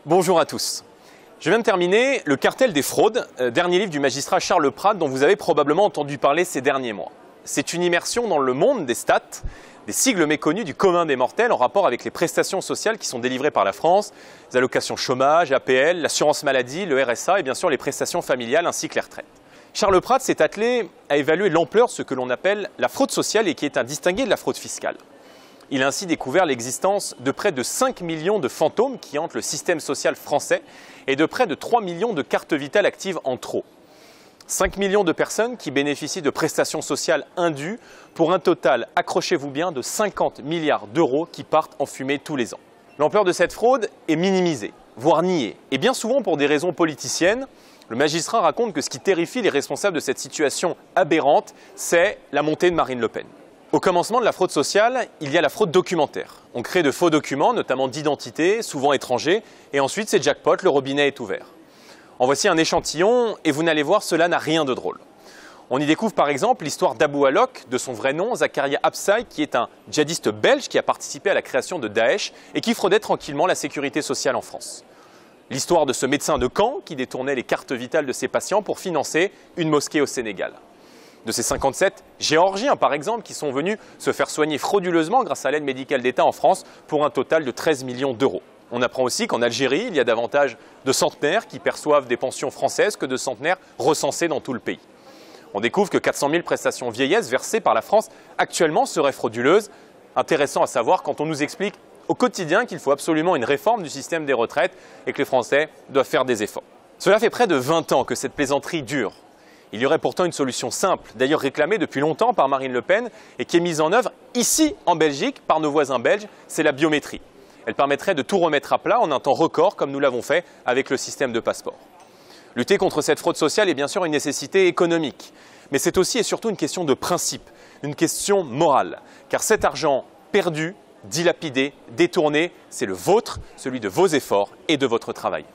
Bonjour à tous. Je viens de terminer Le cartel des fraudes, dernier livre du magistrat Charles Prats dont vous avez probablement entendu parler ces derniers mois. C'est une immersion dans le monde des stats, des sigles méconnus du commun des mortels en rapport avec les prestations sociales qui sont délivrées par la France, les allocations chômage, APL, l'assurance maladie, le RSA et bien sûr les prestations familiales ainsi que les retraites. Charles Prats s'est attelé à évaluer l'ampleur de ce que l'on appelle la fraude sociale et qui est un distingué de la fraude fiscale. Il a ainsi découvert l'existence de près de 5 millions de fantômes qui hantent le système social français et de près de 3 millions de cartes vitales actives en trop. 5 millions de personnes qui bénéficient de prestations sociales indues pour un total, accrochez-vous bien, de 50 milliards d'euros qui partent en fumée tous les ans. L'ampleur de cette fraude est minimisée, voire niée, et bien souvent pour des raisons politiciennes. Le magistrat raconte que ce qui terrifie les responsables de cette situation aberrante, c'est la montée de Marine Le Pen. Au commencement de la fraude sociale, il y a la fraude documentaire. On crée de faux documents, notamment d'identité, souvent étrangers, et ensuite c'est jackpot, le robinet est ouvert. En voici un échantillon, et vous n'allez voir, cela n'a rien de drôle. On y découvre par exemple l'histoire d'Abou Alok, de son vrai nom, Zakaria Absay, qui est un djihadiste belge qui a participé à la création de Daesh et qui fraudait tranquillement la sécurité sociale en France. L'histoire de ce médecin de Caen qui détournait les cartes vitales de ses patients pour financer une mosquée au Sénégal. De ces 57 Géorgiens, par exemple, qui sont venus se faire soigner frauduleusement grâce à l'aide médicale d'État en France pour un total de 13 millions d'euros. On apprend aussi qu'en Algérie, il y a davantage de centenaires qui perçoivent des pensions françaises que de centenaires recensés dans tout le pays. On découvre que 400 000 prestations vieillesse versées par la France actuellement seraient frauduleuses. Intéressant à savoir quand on nous explique au quotidien qu'il faut absolument une réforme du système des retraites et que les Français doivent faire des efforts. Cela fait près de 20 ans que cette plaisanterie dure. Il y aurait pourtant une solution simple, d'ailleurs réclamée depuis longtemps par Marine Le Pen et qui est mise en œuvre ici en Belgique par nos voisins belges, c'est la biométrie. Elle permettrait de tout remettre à plat en un temps record comme nous l'avons fait avec le système de passeport. Lutter contre cette fraude sociale est bien sûr une nécessité économique, mais c'est aussi et surtout une question de principe, une question morale, car cet argent perdu, dilapidé, détourné, c'est le vôtre, celui de vos efforts et de votre travail.